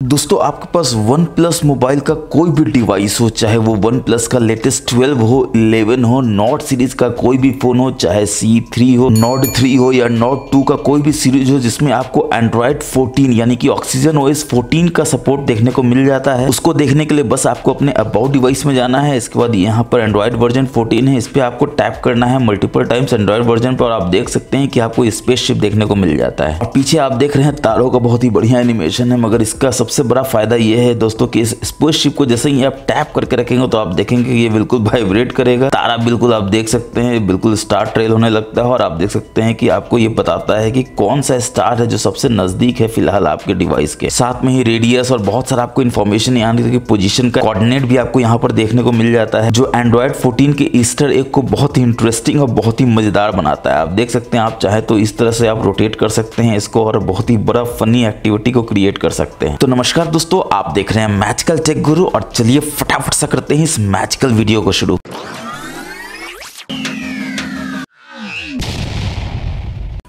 दोस्तों आपके पास one plus mobile का कोई भी डिवाइस हो, चाहे वो वन प्लस का लेटेस्ट 12 हो, 11 हो, नोट सीरीज का कोई भी फोन हो, चाहे C3 हो, नोट 3 हो या नोट 2 का कोई भी सीरीज हो जिसमें आपको एंड्रॉइड 14 यानी कि ऑक्सीजन OS 14 का सपोर्ट देखने को मिल जाता है। उसको देखने के लिए बस आपको अपने अबाउट डिवाइस में जाना है। इसके बाद यहाँ पर एंड्रॉइड वर्जन 14 है, इस पर आपको टैप करना है मल्टीपल टाइम्स एंड्रॉइड वर्जन पर और आप देख सकते हैं कि आपको स्पेसशिप देखने को मिल जाता है। और पीछे आप देख रहे हैं तारों का बहुत ही बढ़िया एनिमेशन है, मगर इसका सबसे बड़ा फायदा यह है दोस्तों कि इस स्पेसशिप को जैसे ही आप टैप करके रखेंगे तो आप देखेंगे कि ये बिल्कुल वाइब्रेट करेगा। तारा बिल्कुल आप देख सकते हैं बिल्कुल स्टार ट्रेल होने लगता है और आप देख सकते हैं कि आपको ये बताता है कि कौन सा स्टार है जो सबसे नजदीक है फिलहाल आपके डिवाइस के। साथ में ही रेडियस और बहुत सारा आपको इन्फॉर्मेशन यानी कि पोजीशन का कोऑर्डिनेट भी आपको यहाँ पर देखने को मिल जाता है, जो एंड्रॉइड 14 के ईस्टर एग को बहुत ही इंटरेस्टिंग और बहुत ही मजेदार बनाता है। आप देख सकते हैं, आप चाहे तो इस तरह से आप रोटेट कर सकते हैं इसको और बहुत ही बड़ा फनी एक्टिविटी को क्रिएट कर सकते हैं। तो नमस्कार दोस्तों, आप देख रहे हैं मैजिकल टेक गुरु और चलिए फटाफट से करते हैं इस मैजिकल वीडियो को शुरू।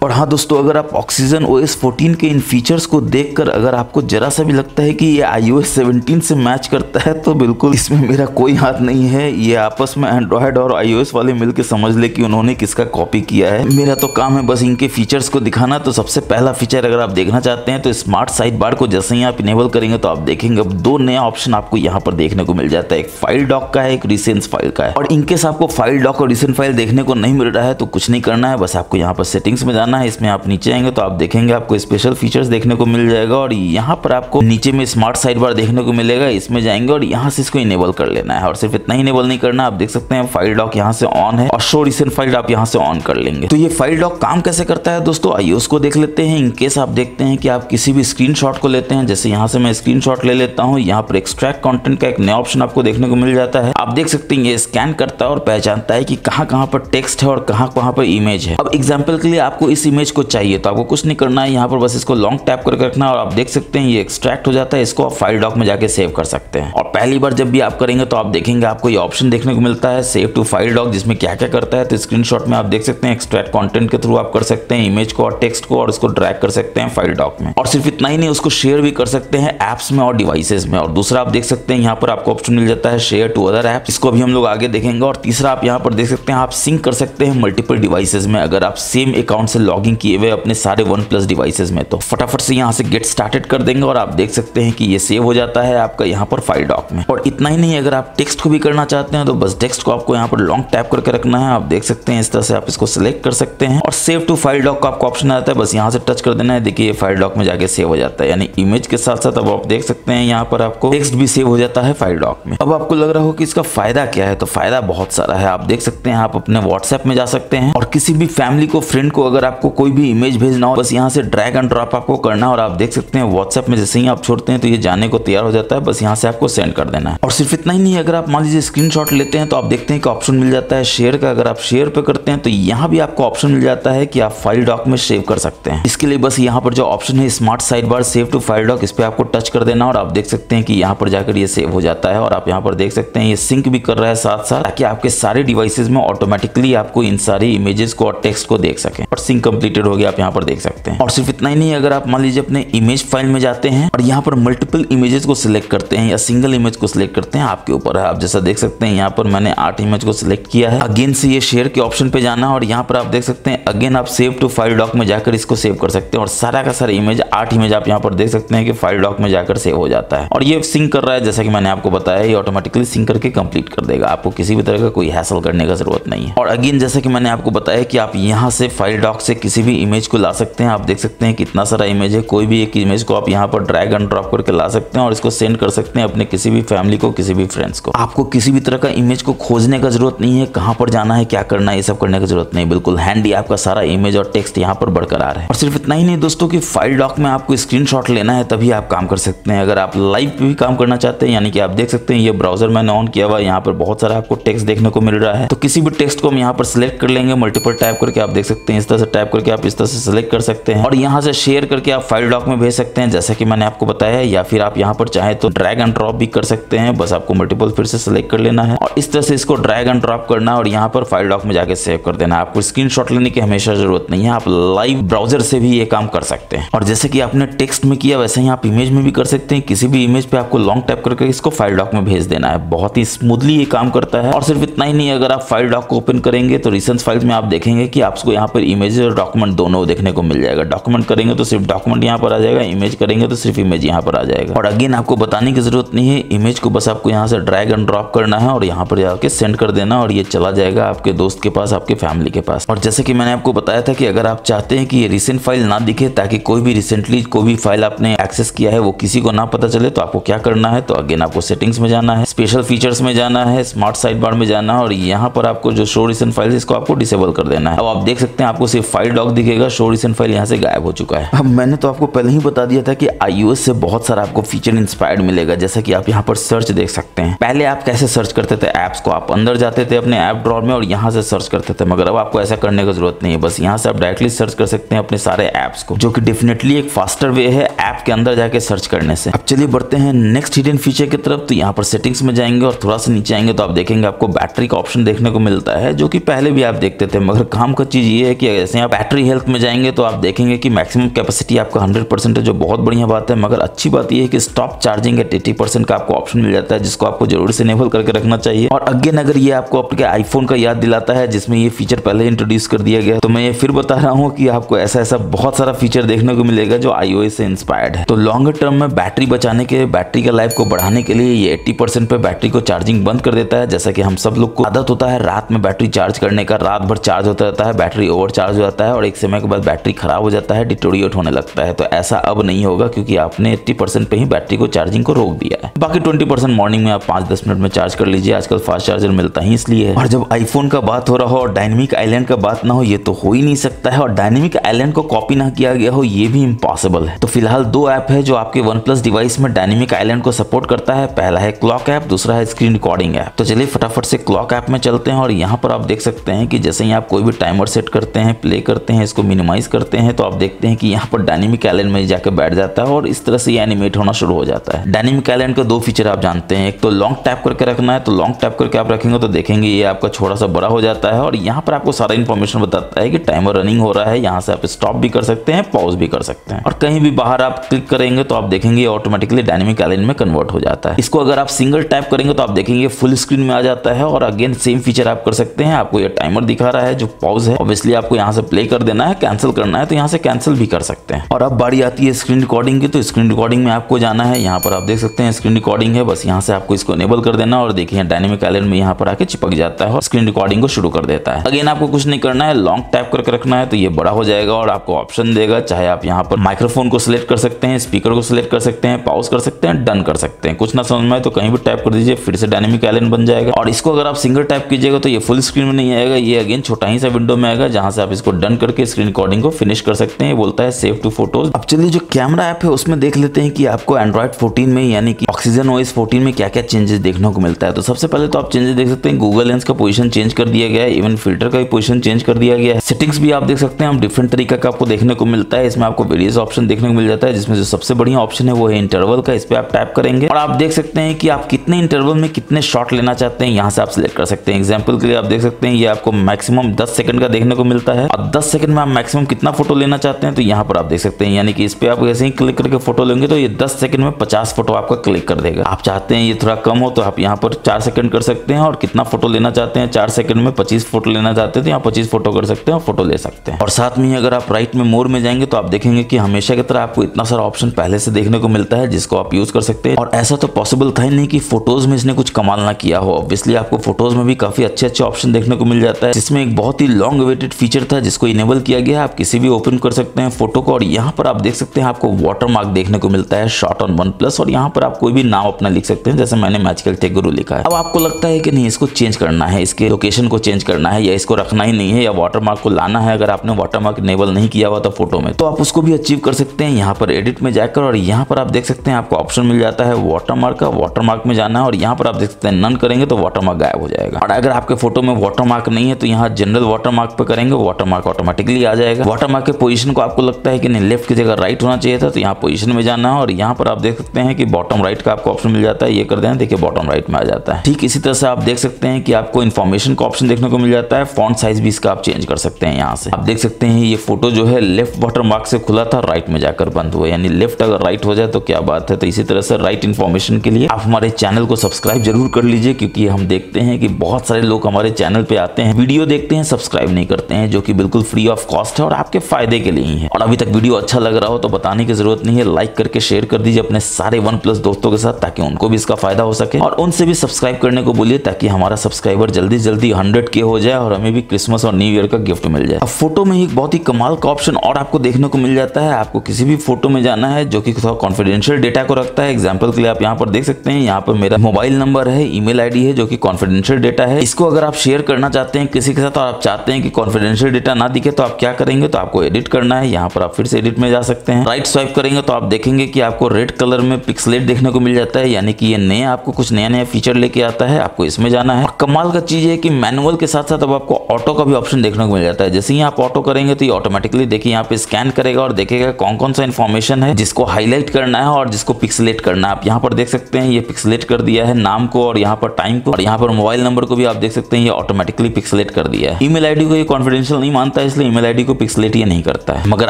और हाँ दोस्तों, अगर आप ऑक्सीजन OS 14 के इन फीचर्स को देखकर अगर आपको जरा सा भी लगता है कि ये iOS 17 से मैच करता है तो बिल्कुल इसमें मेरा कोई हाथ नहीं है। ये आपस में एंड्रॉयड और iOS वाले मिलकर समझ ले कि उन्होंने किसका कॉपी किया है। मेरा तो काम है बस इनके फीचर्स को दिखाना। तो सबसे पहला फीचर अगर आप देखना चाहते हैं तो स्मार्ट साइड बार को जैसे ही आप इनेबल करेंगे तो आप देखेंगे अब दो नया ऑप्शन आपको यहाँ पर देखने को मिल जाता है। एक फाइल डॉक का है, एक रिसेंट फाइल का है। और इनकेस आपको फाइल डॉक और रिसेंट फाइल देखने को नहीं मिल रहा है तो कुछ नहीं करना है, बस आपको यहाँ पर सेटिंग्स में जाना है। इसमें आप नीचे आएंगे तो आप देखेंगे आपको स्पेशल फीचर्स देखने को मिल जाएगा और यहाँ पर आपको नीचे में स्मार्ट साइड बार देखने को मिलेगा। इसमें जाएंगे और यहाँ से इसको इनेबल कर लेना है और सिर्फ इतना ही इनेबल नहीं करना। आप देख सकते हैं फाइल डॉक यहाँ से ऑन है और शो रिसेंट फाइल आप यहाँ से ऑन कर लेंगे। तो ये फाइल डॉक काम कैसे करता है दोस्तों, आइए उसको देख लेते हैं। इनकेस आप देखते हैं कि आप किसी भी स्क्रीनशॉट को लेते हैं, जैसे यहाँ से मैं स्क्रीनशॉट ले लेता हूँ, यहाँ पर एक्सट्रैक्ट कंटेंट का एक नया ऑप्शन आपको देखने को मिल जाता है। आप देख सकते हैं ये स्कैन करता है और पहचानता है कि कहाँ पर टेक्स्ट है और कहाँ पर इमेज है। अब एग्जाम्पल के लिए आपको इस इमेज को चाहिए तो आपको कुछ नहीं करना है, यहाँ पर बस इसको लॉन्ग टैप करके रखना है और आप देख सकते हैं ये एक्सट्रैक्ट हो जाता है। इसको आप फाइल डॉक में जाके सेव कर सकते हैं। और पहली बार जब भी आप करेंगे तो आप देखेंगे आपको ये ऑप्शन देखने को मिलता है सेव टू फाइल डॉक, जिसमें क्या क्या करता है। तो स्क्रीनशॉट में आप देख सकते हैं एक्सट्रैक्ट कंटेंट के थ्रू आप कर सकते हैं इमेज को और टेक्स्ट को और उसको ड्रैग कर सकते हैं फाइल डॉक में। और सिर्फ इतना ही नहीं, उसको शेयर भी कर सकते हैं एप्स में और डिवाइसेस में। और दूसरा आप देख सकते हैं यहाँ पर आपको ऑप्शन मिल जाता है शेयर टू अदर ऐप, इसको भी हम लोग आगे देखेंगे। और तीसरा आप यहाँ पर देख सकते हैं आप सिंक कर सकते हैं मल्टीपल डिवाइसेस में अगर आप सेम अकाउंट से लॉगिन किए हुए अपने सारे वन प्लस डिवाइसेस में। तो फटाफट से यहाँ से गेट स्टार्टेड कर देंगे और आप देख सकते हैं कि ये सेव हो जाता है आपका यहाँ पर फाइल डॉक में। और इतना ही नहीं, अगर आप टेक्स्ट को भी करना चाहते हैं तो बस टेक्स्ट को आपको यहाँ पर लॉन्ग टैप करके रखना है। आप देख सकते हैं इस तरह से आप इसको सिलेक्ट कर सकते हैं और सेव टू फाइल डॉक का आपको ऑप्शन आता है, बस यहाँ से टच कर देना है। देखिए ये फाइल डॉक में जाके सेव हो जाता है, यानी इमेज के साथ साथ अब आप देख सकते हैं यहाँ पर आपको टेक्स्ट भी सेव हो जाता है फाइल डॉक में। अब आपको लग रहा हो कि इसका फायदा क्या है, तो फायदा बहुत सारा है। आप देख सकते हैं आप अपने व्हाट्सएप में जा सकते हैं और किसी भी फैमिली को, फ्रेंड को अगर आपको कोई भी इमेज भेजना हो बस यहाँ से ड्रैग एंड ड्रॉप आपको करना और आप देख सकते हैं व्हाट्सएप में जैसे ही आप छोड़ते हैं तो ये जाने को तैयार हो जाता है, बस यहाँ से आपको सेंड कर देना है। और सिर्फ इतना ही नहीं, अगर आप मान लीजिए स्क्रीनशॉट लेते हैं तो आप देखते हैं कि ऑप्शन मिल जाता है शेयर का। अगर आप शेयर पे करते हैं तो यहाँ भी आपको ऑप्शन मिल जाता है कि आप फाइल डॉक में सेव कर सकते हैं। इसके लिए बस यहाँ पर जो ऑप्शन है smart side bar save to file doc, इस पे आपको टच कर देना और आप देख सकते हैं कि यहाँ पर जाकर ये सेव हो जाता है। और आप यहाँ पर देख सकते हैं ये सिंक भी कर रहा है साथ साथ, ताकि आपके सारे डिवाइसेज में ऑटोमेटिकली आपको इन सारी इमेजेस को और टेक्स्ट को देख सकें। और सिंक कंप्लीटेड हो गया, आप यहाँ पर देख सकते हैं। और सिर्फ इतना ही नहीं, अगर आप मान लीजिए अपने इमेज फाइल में जाते हैं और यहाँ पर मल्टीपल इमेजेस को सिलेक्ट करते हैं या सिंगल इमेज को सिलेक्ट करते हैं, आपके ऊपर है। आप जैसा देख सकते हैं यहाँ पर मैंने 8 इमेज को सिलेक्ट किया है। अगेन से ये शेयर के ऑप्शन पे जाना और यहाँ पर आप देख सकते हैं अगेन आप सेव टू फाइल डॉक में जाकर इसको सेव कर सकते हैं। और सारा का सारा इमेज 8 इमेज आप यहाँ पर देख सकते हैं कि फाइल डॉक में जाकर सेव हो जाता है। और ये सिंक कर रहा है, जैसा कि मैंने आपको बताया, ये ऑटोमेटिकली सिंक करके कंप्लीट कर देगा। आपको किसी भी तरह का कोई हैसल करने का जरूरत नहीं है। और अगेन जैसा कि मैंने आपको बताया कि आप यहाँ से फाइल डॉक से किसी भी इमेज को ला सकते हैं। आप देख सकते हैं कितना सारा इमेज है, कोई भी एक इमेज को आप यहाँ पर ड्रैग एंड ड्रॉप करके ला सकते हैं और इसको सेंड कर सकते हैं अपने किसी भी फैमिली को, किसी भी फ्रेंड्स को। आपको किसी भी तरह का इमेज को खोजने का जरूरत नहीं है, कहां पर जाना है, क्या करना है, ये सब करने की जरूरत नहीं। बिल्कुल हैंडी आपका सारा इमेज और टेक्स्ट यहाँ पर बरकरार है। और सिर्फ इतना ही नहीं दोस्तों कि फाइल डॉक में आपको स्क्रीनशॉट लेना है तभी आप काम कर सकते हैं। अगर आप लाइव भी काम करना चाहते हैं, यानी कि आप देख सकते हैं ये ब्राउजर मैंने ऑन किया हुआ, यहाँ पर बहुत सारा आपको टेक्स्ट देखने को मिल रहा है। तो किसी भी टेक्स्ट को हम यहाँ पर सिलेक्ट कर लेंगे मल्टीपल टैप करके। आप देख सकते हैं इस तरह से टैप करके आप इस तरह से सिलेक्ट कर सकते हैं और यहाँ से शेयर करके आप फाइल डॉक में भेज सकते हैं जैसा कि मैंने आपको बताया, या फिर आप यहाँ पर चाहे तो ड्रैग एंड ड्रॉप भी कर सकते हैं। बस आपको मल्टीपल फिर से सिलेक्ट कर लेना है और इस तरह से इसको ड्रैग एंड ड्रॉप करना है और यहाँ पर फाइल डॉक में जाके सेव कर देना है। आपको स्क्रीनशॉट लेने की हमेशा जरूरत नहीं है, आप लाइव ब्राउजर से भी ये काम कर सकते हैं। और जैसे कि आपने टेक्स्ट में किया वैसे ही आप इमेज में भी कर सकते हैं। किसी भी इमेज पे आपको लॉन्ग टैप करके इसको फाइल डॉक में भेज देना है। बहुत ही स्मूथली ये काम करता है। और सिर्फ इतना ही नहीं, अगर आप फाइल डॉक को ओपन करेंगे तो रिसेंट फाइल्स में आप देखेंगे कि आपको यहाँ पर इमेज और डॉक्यूमेंट दोनों देखने को मिल जाएगा। डॉक्यूमेंट करेंगे तो सिर्फ डॉक्यूमेंट यहाँ पर आ जाएगा, इमेज करेंगे तो सिर्फ इमेज यहाँ पर आ जाएगा। और अगेन आपको बताने की जरूरत नहीं है, इमेज को बस आपको यहाँ से ड्रैग एंड ड्रॉप करना है और यहाँ पर जाके सेंड कर देना और ये चला जाएगा आपके दोस्त के पास, आपके फैमिली के पास। और जैसे कि मैंने आपको बताया था कि अगर आप चाहते हैं कि ये रिसेंट फाइल ना दिखे, ताकि कोई भी रिसेंटली कोई भी फाइल आपने एक्सेस किया है वो किसी को ना पता चले, तो आपको क्या करना है, तो अगेन आपको सेटिंग्स में जाना है, स्पेशल फीचर्स में जाना है, स्मार्ट साइड बार में जाना है और यहाँ पर आपको जो शो रिसेंट फाइल है इसको आपको डिसेबल कर देना है। अब आप देख सकते हैं आपको सिर्फ फाइल डॉक दिखेगा, शो रिसेंट फाइल यहाँ से गायब हो चुका है। अब मैंने तो आपको पहले ही बता दिया था कि iOS से बहुत सारा आपको फीचर इंस्पायर्ड मिलेगा। जैसा कि आप यहाँ पर सर्च देख सकते हैं। पहले आप कैसे सर्च करते थे ऐप्स को, आप अंदर जाते थे अपने ऐप ड्रॉअर में और यहाँ से सर्च करते थे, मगर अब आपको ऐसा करने की जरूरत नहीं है। बस यहाँ से आप डायरेक्टली सर्च कर सकते हैं अपने सारे ऐप्स को, जो कि डेफिनेटली एक फास्टर वे है ऐप के अंदर जाके सर्च करने से। अब चलिए बढ़ते हैं नेक्स्ट हिडन फीचर की तरफ। तो यहाँ पर सेटिंग्स में जाएंगे और थोड़ा सा नीचे आएंगे तो आप देखेंगे आपको बैटरी का ऑप्शन देखने को मिलता है, जो कि पहले भी आप देखते थे। मगर काम का चीज ये है कि जैसे आप बैटरी हेल्थ में जाएंगे तो आप देखेंगे कि मैक्सिमम कैपेसिटी आपका 100% है, जो बहुत बढ़िया बात है। मगर अच्छी बात यह है कि स्टॉप चार्जिंग एट 80% का आपको ऑप्शन मिल जाता है, जिसको आपको जरूर से इनेबल करके रखना चाहिए। और अगेन अगर ये आपको आपके आईफोन का याद दिलाता है जिसमें ये फीचर पहले इंट्रोड्यूस कर दिया गया, तो मैं ये फिर बता रहा हूँ कि आपको ऐसा बहुत सारा फीचर देखने को मिलेगा जो iOS से इंस्पायर्ड है। तो लॉन्गर टर्म में बैटरी बचाने के, बैटरी का लाइफ को बढ़ाने के लिए ये 80% पे बैटरी को चार्जिंग बंद कर देता है। जैसा कि हम सब लोग को आदत होता है रात में बैटरी चार्ज करने का, रात भर चार्ज होता रहता है, बैटरी ओवर चार्ज हो जाता है और एक समय के बाद बैटरी खराब हो जाता है, डिटोरिएट होने लगता है। तो ऐसा अब नहीं होगा क्योंकि आपने 80% पे ही बैटरी को चार्जिंग को रोक दिया है। बाकी 20% मॉर्निंग में आप 5-10 मिनट में चार्ज कर लीजिए। आजकल फास्ट चार्जर मिलता ही इसलिए है। और जब आईफोन का बात हो रहा हो और डायनेमिक आइलैंड का बात ना हो, ये तो हो ही नहीं सकता है। और डायनेमिक आइलैंड को कॉपी ना किया गया हो, ये भी इम्पॉसिबल है। तो फिलहाल 2 ऐप है जो आपके OnePlus डिवाइस में डायनेमिक आइलैंड को सपोर्ट करता है। पहला है क्लॉक ऐप, दूसरा है स्क्रीन रिकॉर्डिंग ऐप। तो चलिए फटाफट से क्लॉक ऐप में चलते हैं और यहाँ पर आप देख सकते हैं कि जैसे ही आप कोई भी टाइमर सेट करते हैं, प्ले करते हैं, इसको मिनिमाइज करते हैं, तो आप देखते हैं कि यहाँ पर डायनेमिक आइलैंड में जाकर बैठ जाता है और इस तरह से ये एनिमेट होना शुरू हो जाता है। डायनेमिक आइलैंड के 2 फीचर आप जानते हैं, एक तो लॉन्ग टैप करके रखना है, तो लॉन्ग टैप करके आप रखेंगे तो देखेंगे ये आपका छोटा सा बड़ा हो जाता है और यहाँ पर आपको सारा इन्फॉर्मेशन बताता है कि टाइमर रनिंग हो रहा है। यहाँ से आप स्टॉप भी कर सकते हैं, पॉज भी कर सकते हैं। और कहीं भी बाहर आप क्लिक करेंगे तो आप देखेंगे ऑटोमेटिकली डायनेमिक आइलैंड में कन्वर्ट हो जाता है। इसको अगर आप सिंगल टैप करेंगे तो आप देखेंगे फुल स्क्रीन में आ जाता है। और अगेन सेम फीचर आप कर सकते हैं। आपको ये टाइमर दिखा रहा है जो पॉज है, ऑब्वियसली आपको यहाँ से प्ले कर देना है, कैंसिल करना है तो यहाँ से कैंसिल भी कर सकते हैं। और अब बारी आती है स्क्रीन रिकॉर्डिंग की। तो स्क्रीन रिकॉर्डिंग में आपको जाना है, यहाँ पर आप देख सकते हैं स्क्रीन रिकॉर्डिंग है, बस यहाँ से आपको इसको इनेबल कर देना और देखिए डायनेमिक आइलैंड में यहाँ पर आके चिपक जाता है और स्क्रीन रिकॉर्डिंग को शुरू कर देता है। अगेन आपको कुछ नहीं करना है, लॉन्ग टैप करके रखना है तो ये बड़ा हो जाएगा और आपको ऑप्शन देगा, चाहे आप यहाँ पर माइक्रोफोन को सिलेक्ट कर सकते हैं, स्पीकर को सिलेक्ट कर सकते हैं, पॉज कर सकते हैं, डन कर सकते हैं। कुछ ना समझ में आए तो कहीं भी टैप कर दीजिए, फिर से डायनेमिक आइलैंड बन जाएगा। और इसको अगर आप सिंगल टैप कीजिएगा तो ये फुल स्क्रीन में नहीं आएगा, ये अगेन छोटा ही सा विंडो में आएगा जहां से आप इसको डन करके स्क्रीन रिकॉर्डिंग को फिनिश कर सकते हैं। बोलता है सेव टू फोटोज। अब चलिए जो कैमरा ऐप है उसमें देख लेते हैं कि आपको एंड्रॉइड 14 में यानी कि ऑक्सीजन OS 14 में क्या क्या चेंजेस देखने को मिलता है। तो सबसे पहले तो आप चेंजेस देख सकते हैं, गूगल लेंस का पोजीशन चेंज कर दिया गया है, इवन फिल्टर का भी पोजीशन चेंज कर दिया गया है। सेटिंग्स भी आप देख सकते हैं, हम डिफरेंट तरीके का आपको देखने को मिलता है। इसमें आपको वेरियस ऑप्शन देखने को मिल जाता है, जिसमें जो सबसे बढ़िया ऑप्शन है वो है इंटरवल का। इस पे आप टैप करेंगे और आप देख सकते हैं कि आप कितने इंटरवल में कितने शॉट लेना चाहते हैं, यहाँ से आप सिलेक्ट कर सकते हैं। एग्जाम्पल के लिए आप देख सकते हैं ये आपको मैक्सिमम 10 सेकंड का देखने को मिलता है और 10 सेकंड में आप मैक्सिमम कितना फोटो लेना चाहते हैं तो यहाँ पर आप देख सकते हैं। यानी कि इस पे आप ऐसे ही क्लिक करके फोटो लेंगे तो ये 10 सेकंड में 50 फोटो आपका क्लिक कर देगा। आप चाहते हैं ये थोड़ा कम हो तो आप यहाँ पर 4 सेकंड कर सकते हैं और कितना फोटो लेना चाहते हैं 4 सेकंड में 25 फोटो लेना चाहते हैं तो यहाँ 25 फोटो कर सकते हैं और फोटो ले सकते हैं। और साथ में अगर आप राइट में मोर में जाएंगे तो आप देखेंगे कि हमेशा की तरह आपको इतना सारा ऑप्शन पहले से देखने को मिलता है जिसको आप यूज कर सकते हैं। और ऐसा तो पॉसिबल था ही नहीं कि फोटोज में इसने कुछ कमाल ना किया हो। ऑब्वियसली आपको फोटोज में भी काफी अच्छे ऑप्शन देखने को मिल जाता है, जिसमें एक बहुत ही लॉन्ग अवेटेड फीचर था जिसको इनेबल किया गया है। आप किसी भी ओपन कर सकते हैं फोटो को और यहाँ पर आप देख सकते हैं आपको वाटरमार्क देखने को मिलता है शॉट ऑन OnePlus। और यहाँ पर आप कोई भी नाम अपना लिख सकते हैं, जैसे मैंने मैजिकल टेक गुरु लिखा है। अब आपको लगता है कि नहीं इसको चेंज करना है, इसके लोकेशन को चेंज करना है, या इसको रखना ही नहीं है, या वाटरमार्क को लाना है, अगर आपने वाटरमार्क इनेबल नहीं किया हुआ था फोटो में, तो आप उसको भी अचीव कर सकते हैं यहाँ पर एडिट में जाकर। और यहाँ पर आप देख सकते हैं आपको ऑप्शन मिल जाता है वाटरमार्क का, वाटरमार्क में जाना है और यहाँ पर आप देख सकते हैं नन करेंगे तो वाटरमार्क गायब हो जाएगा। और अगर आपके फोटो में वाटरमार्क नहीं है तो यहाँ जनरल वाटरमार्क पे करेंगे, वाटरमार्क ऑटोमेटिकली आ जाएगा। वाटरमार्क के पोजीशन को आपको लगता है कि नहीं लेफ्ट की जगह राइट होना चाहिए था, तो यहाँ पोजीशन में जाना है और यहाँ पर आप देख सकते हैं कि बॉटम राइट का आपको ऑप्शन मिल जाता है, ये कर दें, देखिए बॉटम राइट में आ जाता है। ठीक इसी तरह से आप देख सकते हैं कि आपको इन्फॉर्मेशन का ऑप्शन देखने को मिल जाता है, फॉन्ट साइज भी इसका आप चेंज कर सकते हैं। यहाँ से आप देख सकते हैं ये फोटो जो है लेफ्ट वाटरमार्क से खुला था, राइट में जाकर बंद हुआ, यानी लेफ्ट अगर राइट हो जाए तो क्या बात है। तो इसी तरह से राइट इन्फॉर्मेशन के लिए आप हमारे चैनल को सब्सक्राइब जरूर कर लीजिए, क्योंकि हम देखते हैं कि बहुत सारे लोग हमारे चैनल पे आते हैं, वीडियो देखते हैं, सब्सक्राइब नहीं करते हैं, जो कि बिल्कुल फ्री ऑफ कॉस्ट है और आपके फायदे के लिए ही है। और अभी तक वीडियो अच्छा लग रहा हो तो बताने की जरूरत नहीं है, लाइक करके शेयर कर दीजिए अपने सारे OnePlus दोस्तों के साथ, ताकि उनको भी इसका फायदा हो सके, और उनसे भी सब्सक्राइब करने को बोलिए ताकि हमारा सब्सक्राइबर जल्दी जल्दी 100K हो जाए और हमें भी क्रिसमस और न्यू ईयर का गिफ्ट मिल जाए। अब फोटो में एक बहुत ही कमाल का ऑप्शन और आपको देखने को मिल जाता है, आपको किसी भी फोटो में जाना है जो कि थोड़ा कॉन्फिडेंशियल डेटा को रखता है। एग्जाम्पल के लिए आप यहाँ पर देख सकते हैं, यहाँ पर मेरा मोबाइल नंबर है, ईमेल आईडी है, जो कि कॉन्फिडेंशियल डेटा है। इसको अगर आप शेयर करना चाहते हैं किसी के साथ और आप चाहते हैं कि कॉन्फिडेंशियल डेटा ना दिखे, तो आप क्या करेंगे, तो आपको एडिट करना है। यहाँ पर आप फिर से एडिट में जा सकते हैं, राइट स्वाइप करेंगे तो आप देखेंगे कि आपको रेड कलर में पिक्सलेट देखने को मिल जाता है, यानी कि ये नए आपको कुछ नया नया फीचर लेके आता है, आपको इसमें जाना है। कमाल का चीज है कि मैनुअल के साथ साथ अब आपको ऑटो का भी ऑप्शन देखने को मिल जाता है। जैसे ही आप ऑटो करेंगे तो ये ऑटोमेटिकली देखिए यहाँ पे स्कैन करेगा और देखेगा कौन कौन सा इन्फॉर्मेशन है जिसको हाईलाइट करना है और जिसको पिक्सलेट करना है। आप यहाँ पर देख सकते हैं ये पिक्सलेट कर दिया है नाम को और यहाँ पर टाइम को, और यहाँ पर मोबाइल नंबर को भी आप देख सकते हैं ये ऑटोमेटिकली पिक्सलेट कर दिया है। ईमेल आईडी को ये कॉन्फिडेंशियल नहीं मानता है, इसलिए ईमेल आईडी को पिक्सलेट ये नहीं करता है। मगर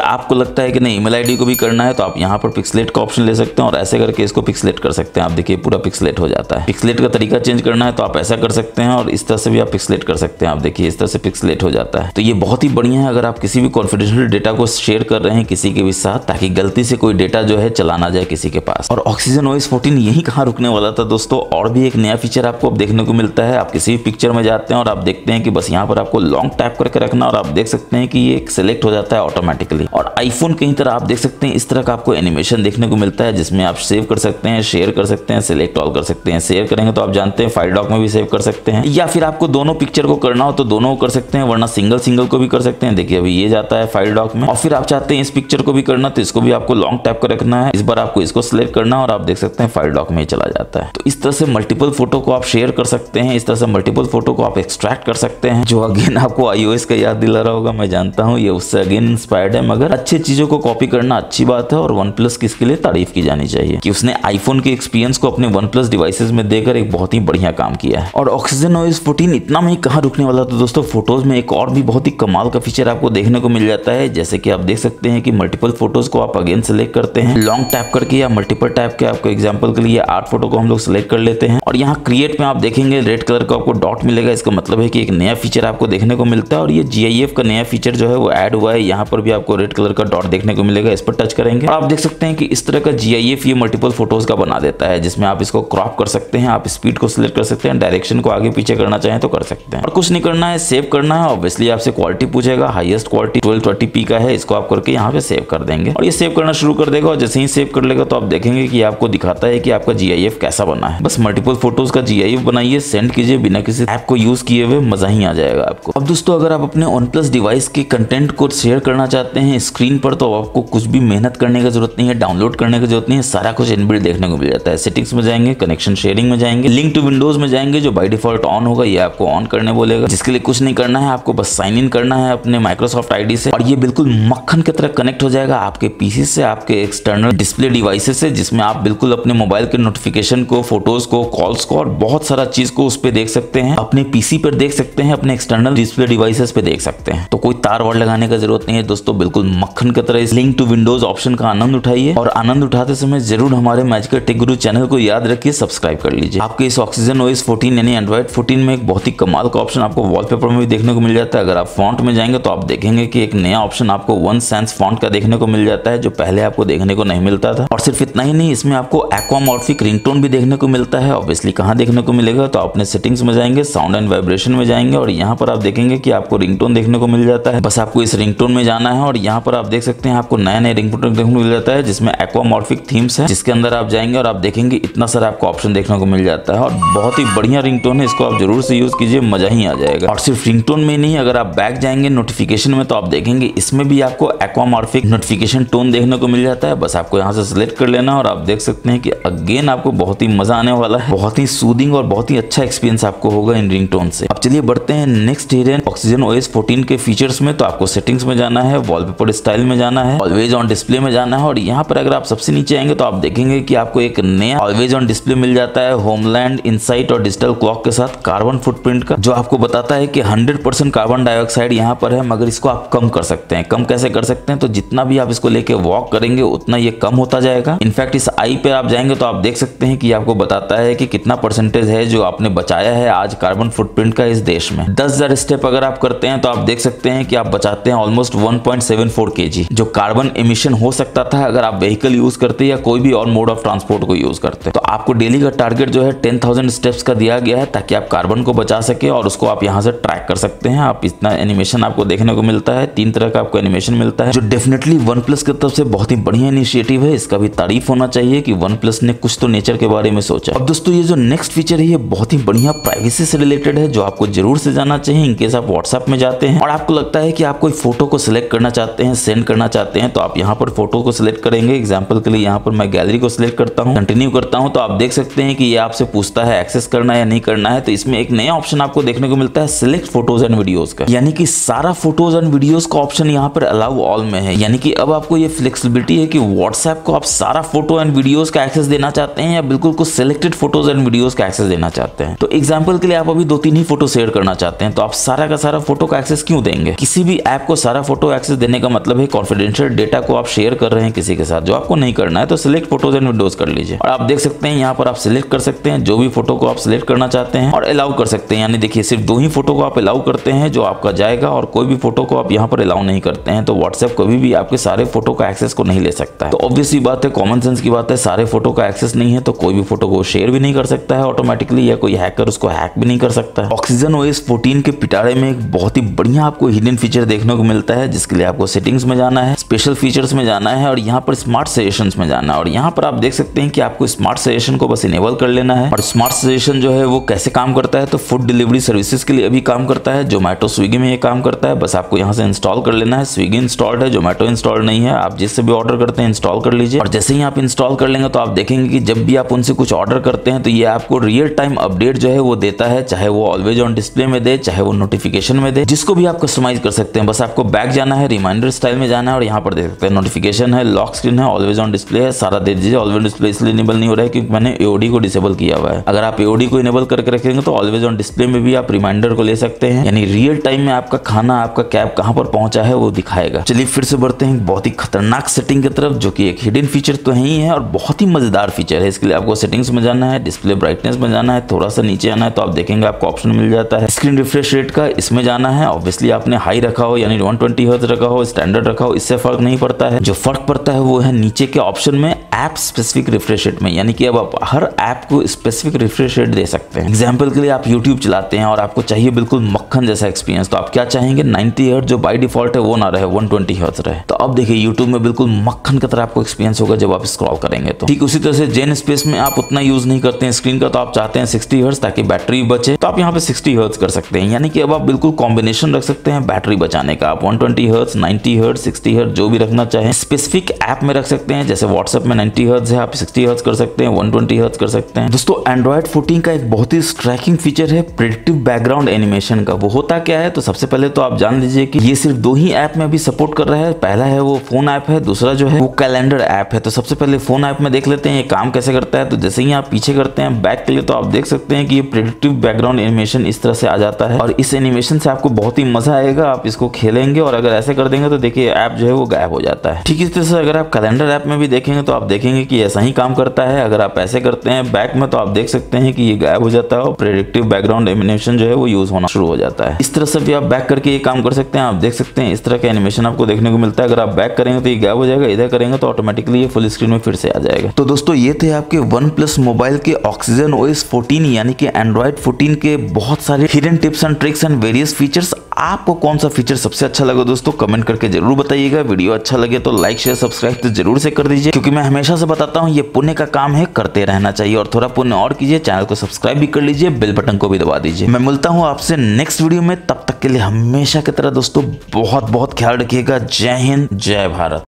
आपको लगता है कि नहीं ईमेल आईडी को भी करना है, तो आप यहाँ पर पिक्सलेट का ऑप्शन ले सकते हैं और ऐसे करके इसको पिक्सलेट कर सकते हैं। आप देखिए पूरा पिक्सलेट हो जाता है। पिक्सलेट का तरीका चेंज करना है तो आप ऐसा कर सकते हैं और इस तरह से भी आप पिक्सलेट कर सकते हैं। आप देखिए इस तरह से पिक्सलेट हो जाता है। तो ये बहुत ही बढ़िया है अगर आप किसी भी कॉन्फिडेंशियल डेटा को शेयर कर रहे हैं किसी के भी साथ, ताकि गलती से कोई डेटा जो है चला ना जाए किसी के पास। और ऑक्सीजन OS 14 यही कहाँ रुकने वाला था दोस्तों, और भी एक नया फीचर आपको अब देखने को मिलता है। आप किसी भी पिक्चर में जाते हैं और आप देखते हैं कि बस यहाँ पर आपको लॉन्ग टैप करके रखना और आप देख सकते हैं कि ये सिलेक्ट हो जाता है ऑटोमेटिकली। और आईफोन की तरह आप देख सकते हैं इस तरह का आपको एनिमेशन देखने को मिलता है, जिसमें आप सेव कर सकते हैं, शेयर कर सकते हैं, सिलेक्ट ऑल कर सकते हैं। शेयर करेंगे तो आप जानते हैं फाइल डॉक में भी सेव कर सकते हैं, या फिर आपको दोनों पिक्चर को करना हो तो दोनों को कर सकते हैं, वरना सिंगल सिंगल को भी कर सकते हैं। देखिए अभी ये जाता है फाइल डॉक में, और फिर आप चाहते हैं इस पिक्चर को भी करना तो इसको भी आपको लॉन्ग टैप कर रखना है। इस बार आपको इसको सिलेक्ट करना और आप देख सकते हैं फाइल डॉक में चला जाता है। तो इस तरह से मल्टीपल फोटो को आप शेयर कर सकते हैं, इस तरह से मल्टीपल फोटो को आप एक्सट्रैक्ट कर सकते हैं, जो अगेन आपको iOS का याद दिला रहा होगा। मैं जानता हूँ ये उससे अगेन इंस्पायर्ड है, मगर अच्छी चीजों को कॉपी करना अच्छी बात है और OnePlus की इसके लिए तारीफ की जानी चाहिए कि उसने आईफोन के एक्सपीरियंस को अपने OnePlus डिवाइसेस में देकर एक बहुत ही बढ़िया काम किया है। और ऑक्सीजन OS 14 इतना में ही कहाँ रुकने वाला था दोस्तों, फोटोज में एक और भी बहुत ही कमाल का फीचर आपको देखने को मिल जाता है। जैसे कि आप देख सकते हैं कि मल्टीपल फोटोज को आप अगेन सेलेक्ट करते हैं लॉन्ग टैप करके या मल्टीपल टैप के। आपको एग्जांपल के लिए 8 फोटो को हम लोग सेलेक्ट कर लेते हैं और यहाँ क्रिएट में आप देखेंगे रेड कलर का आपको डॉट मिलेगा। इसका मतलब है कि एक नया फीचर आपको देखने को मिलता है और ये GIF का नया फीचर जो है वो ऐड हुआ है। यहाँ पर भी आपको रेड कलर का डॉट देखने को मिलेगा, इस पर टच करेंगे और आप देख सकते हैं कि इस तरह का GIF ये मल्टीपल फोटोज का बना देता है, जिसमें आप इसको क्रॉप कर सकते हैं, आप स्पीड को सिलेक्ट कर सकते हैं, डायरेक्शन को आगे पीछे करना चाहें तो कर सकते हैं। और कुछ नहीं करना है, सेव करना है। ऑब्वियसली आपसे क्वालिटी पूछेगा, हाईएस्ट क्वालिटी 1280p का है, इसको आप करके यहाँ पे सेव कर देंगे और ये सेव करना शुरू कर देगा। और जैसे ही सेव कर लेगा तो आप देखेंगे कि आपको दिखाता है कि आपका GIF कैसा बना है। बस मल्टीपल फोटोज का GIF बनाइए, सेंड कीजिए, बिना किसी ऐप को यूज किए हुए, मजा ही आ जाएगा आपको। अब दोस्तों अगर आप अपने OnePlus डिवाइस के कंटेंट को शेयर करना चाहते हैं स्क्रीन पर, तो आपको कुछ भी मेहनत करने की जरूरत नहीं है, डाउनलोड करने की जरूरत नहीं है, सारा कुछ इनबिल्ट देखने को मिल जाता है। सेटिंग्स में जाएंगे, कनेक्शन शेयरिंग में जाएंगे, लिंक टू विंडोज में जाएंगे, जो बाय डिफॉल्ट ऑन होगा ये आपको ऑन करने बोलेगा, जिसके लिए कुछ नहीं करना है, आपको बस साइन इन करना है अपने माइक्रोसॉफ्ट आईडी से और ये बिल्कुल मक्खन की तरह कनेक्ट हो जाएगा आपके पीसी से, आपके एक्सटर्नल डिस्प्ले डिवाइसेस से, जिसमें आप बिल्कुल अपने मोबाइल के नोटिफिकेशन को, फोटोज को, कॉल्स को और बहुत सारा चीज को उस पर देख सकते हैं। अपने पीसी पर देख सकते हैं, अपने एक्सटर्नल डिस्प्ले डिवाइसेस पे देख सकते हैं। तो कोई तार वार लगाने का जरूरत नहीं है दोस्तों, बिल्कुल मक्खन की तरह इस लिंक टू विंडोज ऑप्शन का आनंद उठाइए और आनंद उठाते समय जरूर हमारे मैजिकल टेक गुरु चैनल को याद रखिए, सब्सक्राइब कर लीजिए। आपके इस ऑक्सीजन OS 14 यानी एंड्रॉइड 14 में एक बहुत ही कमाल का ऑप्शन आपको वॉलपेपर में भी देखने को मिल जाता है। अगर आप फॉन्ट में जाएंगे तो आप देखेंगे कि एक नया ऑप्शन आपको वन सेंस फॉन्ट का देखने को मिल जाता है, जो पहले आपको देखने को नहीं मिलता था। और सिर्फ इतना ही नहीं, इसमें आपको एक्वामॉर्फिक रिंगटोन भी देखने को मिलता है। ऑब्वियसली कहाँ देखने को मिलेगा, तो अपने सेटिंग्स में जाएंगे, साउंड एंड वाइब्रेशन में जाएंगे और यहाँ पर आप देखेंगे कि आपको रिंगटोन देखने को मिल जाता है। बस आपको इस रिंगटोन में जाना है और यहाँ पर आप देख सकते हैं आपको नया नया रिंगटोन देखने को मिल जाता है, जिसमें एक्वामॉर्फिक थीम्स है, जिसके अंदर आप जाएंगे और आप देखेंगे इतना सारा आपको ऑप्शन देखने को मिल जाता है और बहुत ही बढ़िया रिंगटोन है, इसको आप जरूर से यूज कीजिए, मजा ही आ जाएगा। और सिर्फ रिंगटोन में नहीं, अगर आप बैक जाएंगे नोटिफिकेशन में तो आप देखेंगे इसमें भी आपको एक्वामॉर्फिक नोटिफिकेशन टोन देखने को मिल जाता है। बस आपको यहाँ से सिलेक्ट कर लेना और आप देख सकते हैं कि अगेन आपको बहुत ही मजा आने वाला है, बहुत ही सूदिंग और बहुत ही अच्छा एक्सपीरियंस आपको होगा इन रिंगटोन से। अब चलिए बढ़ते हैं नेक्स्ट वेरिएंट ऑक्सीजन OS 14 के फीचर्स में। तो आपको सेटिंग्स में जाना है, वॉलपेपर स्टाइल में जाना है, ऑलवेज ऑन डिस्प्ले में जाना है और यहाँ पर अगर आप सबसे नीचे आएंगे तो आप देखेंगे कि आपको एक नया ऑलवेज ऑन डिस्प्ले मिल जाता है होमलैंड इनसाइट और डिजिटल क्लॉक के साथ कार्बन फुटप्रिंट का, जो आपको बताता है कि 100% कार्बन डाइऑक्साइड यहाँ पर है, मगर इसको आप कम कर सकते हैं। कम कैसे कर सकते हैं? तो जितना भी आप इसको लेके वॉक करेंगे उतना ये कम होता जाएगा। इनफैक्ट इस आई पे आप जाएंगे तो आप देख सकते हैं कि आपको बताता है कि कितना परसेंटेज है जो आपने बचाया है आज कार्बन फुटप्रिंट का इस देश में। 10,000 स्टेप अगर आप करते हैं तो आप देख सकते हैं कि आप बचाते हैं ऑलमोस्ट 1.74 kg जो कार्बन एमिशन हो सकता था अगर आप व्हीकल यूज करते या कोई भी और मोड ऑफ ट्रांसपोर्ट को यूज करते। तो आपको डेली का टारगेट जो है 10,000 स्टेप्स का दिया गया है ताकि आप कार्बन को बचा सके और उसको आप यहाँ से ट्रैक कर सकते हैं। आप इतना एनिमेशन आपको देखने को मिलता है, 3 तरह का आपको एनिमेशन मिलता है, जो डेफिनेटली OnePlus की तरफ से बहुत ही बढ़िया इनिशिएटिव है। इसका भी तारीफ होना चाहिए कि OnePlus ने कुछ तो नेचर के बारे में सोचा। अब दोस्तों ये जो नेक्स्ट फीचर है ये बहुत ही बढ़िया प्राइवेसी से रिलेटेड है, जो आपको जरूर से जाना चाहिए। इनकेस आप व्हाट्सएप में जाते हैं और आपको लगता है कि आप कोई फोटो को सिलेक्ट करना चाहते हैं, सेंड करना चाहते हैं, तो आप यहाँ पर फोटो को सिलेक्ट करेंगे। एग्जाम्पल के लिए यहाँ पर मैं गैलरी को सिलेक्ट करता हूँ, कंटिन्यू करता हूँ, तो आप देख सकते हैं कि ये आपसे पूछता है एक्सेस करना है या नहीं करना है। तो इसमें एक नया ऑप्शन आपको देखने को मिलता है सिलेक्ट फोटोज एंड वीडियोज का, यानी कि सारा फोटोज एंड वीडियोज का ऑप्शन यहाँ पर अलाउ ऑल में है। यानी कि अब आपको ये फ्लेक्सिबिलिटी है कि व्हाट्सएप को आप सारा फोटो एंड वीडियोज का एक्सेस देना चाहते हैं या बिल्कुल कुछ सिलेक्टेड फोटोज एंड वीडियोज का एक्सेस देना चाहते हैं। तो एग्जांपल के लिए आप अभी 2-3 ही फोटो शेयर करना चाहते हैं, तो आप सारा का सारा फोटो का एक्सेस क्यों देंगे? किसी भी ऐप को सारा फोटो एक्सेस देने का मतलब है कॉन्फिडेंशियल डेटा को आप शेयर कर रहे हैं किसी के साथ, जो आपको नहीं करना है। तो सिलेक्ट फोटोज एंड वीडियोज कर लीजिए और आप देख सकते हैं यहाँ पर आप सिलेक्ट कर सकते हैं जो भी फोटो को आप सिलेक्ट करना चाहते हैं और अलाउ कर सकते हैं। यानी देखिए सिर्फ 2 ही फोटो को आप अलाउ करते हैं जो आपका जाएगा और कोई भी फोटो को आप यहाँ पर अलाउ नहीं करते हैं। तो व्हाट्सएप कभी भी आपके सारे फोटो का एक्सेस को नहीं ले सकता है। तो ऑब्वियसली बात है, कॉमन सेंस की बात है, सारे फोटो का एक्सेस नहीं है तो कोई भी फोटो को शेयर भी नहीं कर सकता है ऑटोमेटिकली, या कोई हैकर उसको हैक भी नहीं कर सकता है। ऑक्सीजन OS 14 के पिटारे में एक बहुत ही बढ़िया आपको हिडन फीचर देखने को मिलता है, जिसके लिए आपको सेटिंग्स में जाना है, स्पेशल फीचर्स में जाना है और यहाँ पर स्मार्ट सजेशंस में जाना है। और यहाँ पर आप देख सकते हैं कि आपको स्मार्ट सजेशन को बस इनेबल कर लेना है। और स्मार्ट सजेशन जो है वो कैसे काम करता है, तो फूड डिलीवरी सर्विसेज के लिए अभी काम करता है, जोमेटो स्विगी में ये काम करता है। बस आपको यहाँ से इंस्टॉल कर लेना है। स्विगी इंस्टॉल्ड है, जोमेटो इंस्टॉल्ड नहीं है, आप जिससे भी ऑर्डर करते हैं इंस्टॉल कर लीजिए। और जैसे ही आप इंस्टॉल कर लेंगे तो आप देखेंगे कि जब भी आप उनसे कुछ ऑर्डर करते हैं तो ये आपको रियल टाइम अपडेट जो है वो देता है, चाहे वो ऑलवेज ऑन डिस्प्ले में दे, चाहे वो नोटिफिकेशन में दे, जिसको भी आप कस्टमाइज कर सकते हैं। बस आपको बैक जाना है, रिमाइंडर स्टाइल में जाना है और यहाँ पर देख सकते हैं नोटिफिकेशन है, लॉक स्क्रीन है, ऑलवेज ऑन डिस्प्ले है, सारा दे दीजिए। ऑलवेज डिस्प्ले इसलिए इनेबल नहीं हो रहा है क्योंकि मैंने AOD को डिसेबल किया हुआ है। अगर आप AOD को इनेबल करके रखेंगे तो ऑलवेज ऑन डिस्प्ले में भी आप रिमाइंडर को ले सकते हैं, यानी रियल टाइम में आपका खाना, आपका कैब कहाँ पर पहुंचा है वो दिखाएगा। चलिए फिर से बढ़ते हैं बहुत ही खतरनाक सेटिंग की तरफ, जो कि एक हिडन फीचर तो है ही है और बहुत ही मजेदार फीचर है। इसके लिए आपको सेटिंग्स में जाना है, डिस्प्ले ब्राइटनेस में जाना है, थोड़ा सा नीचे आना है तो आप देखेंगे आपको ऑप्शन मिल जाता है स्क्रीन रिफ्रेश रेट का, इसमें जाना है। ऑब्वियसली आपने हाई रखा हो यानी 120 हर्ट्ज रखा हो, स्टैंडर्ड रखा हो, इससे फर्क नहीं पड़ता है। जो फर्क पड़ता है वो है नीचे के ऑप्शन में ऐप स्पेसिफिक रिफ्रेश रेट में, यानी कि अब आप हर ऐप को स्पेसिफिक रिफ्रेश रेट दे सकते हैं। एग्जाम्पल के लिए आप यूट्यूब चलाते हैं और आपको चाहिए बिल्कुल मक्खन जैसा एक्सपीरियंस, तो आप क्या चाहेंगे 90 हर्ट्ज जो बाय डिफॉल्ट है वो ना रहे, 120 हर्ट्ज रहे। तो अब देखिए यूट्यूब में बिल्कुल मक्खन की तरह आपको एक्सपीरियंस होगा जब आप स्क्रॉल करेंगे। तो ठीक उसी तरह से जेन स्पेस में आप उतना यूज नहीं करते हैं स्क्रीन का, तो आप चाहते हैं 60 हर्ट्ज ताकि बैटरी बचे, तो आप यहाँ पे 60 हर्ट्ज कर सकते हैं। यानी कि अब आप बिल्कुल कॉम्बिनेशन रख सकते हैं बैटरी बचाने का। आप 120 हर्ट्ज, 90 हर्ट्ज, 60 हर्ट्ज जो भी रखना चाहें स्पेसिफिक ऐप में रख सकते हैं। जैसे व्हाट्सएप में 90 हर्ट्ज है, आप 60 हर्ट्ज कर सकते हैं, 120 हर्ट्ज कर सकते हैं। दोस्तों एंड्रॉइड 14 का एक बहुत ही स्ट्राइकिंग फीचर है प्रेडिक्टिव बैकग्राउंड एनिमेशन का। वो होता क्या है, तो सबसे पहले तो आप जान लीजिए कि ये सिर्फ 2 ही ऐप में अभी सपोर्ट कर रहा है। पहला है वो फोन ऐप है, दूसरा जो है वो कैलेंडर ऐप है। तो सबसे पहले फोन ऐप में देख लेते हैं ये काम कैसे करता है। तो जैसे ही आप पीछे करते हैं बैक के लिए, तो आप देख सकते हैं कि ये प्रेडिक्टिव बैकग्राउंड एनिमेशन इस तरह से आ जाता है और इस एनिमेशन से आपको बहुत ही मजा आएगा। आप इसको खेलेंगे और अगर ऐसे कर देंगे तो देखिए ऐप जो है वो गायब हो जाता है। ठीक इस तरह से अगर आप कैलेंडर ऐप में भी देखेंगे तो आप देखेंगे कि ऐसा ही काम करता है। अगर आप ऐसे करते हैं बैक में तो आप देख सकते हैं कि ये गायब हो जाता है और प्रेडिक्टिव बैकग्राउंड एनिमेशन जो है वो यूज होना शुरू हो जाता है। इस तरह से भी आप बैक करके ये काम कर सकते हैं। आप देख सकते हैं इस तरह का एनिमेशन आपको देखने को मिलता है। अगर आप बैक करेंगे तो ये गायब हो जाएगा, इधर करेंगे तो ऑटोमेटिकली ये फुल स्क्रीन में फिर से आ जाएगा। तो दोस्तों ये थे आपके OnePlus मोबाइल के ऑक्सीजन OS 14 यानी कि एंड्रॉइड 14 के बहुत सारे hidden tips and tricks and various features. आपको कौन सा फीचर सबसे अच्छा लगा दोस्तों कमेंट करके जरूर बताइएगा। वीडियो अच्छा लगे तो लाइक शेयर सब्सक्राइब तो जरूर से कर दीजिए, क्योंकि मैं हमेशा से बताता हूँ ये पुण्य का काम है, करते रहना चाहिए। और थोड़ा पुण्य और कीजिए, चैनल को सब्सक्राइब भी कर लीजिए, बेल बटन को भी दबा दीजिए। मैं मिलता हूँ आपसे नेक्स्ट वीडियो में, तब तक के लिए हमेशा की तरह दोस्तों बहुत बहुत ख्याल रखिएगा। जय हिंद, जय भारत।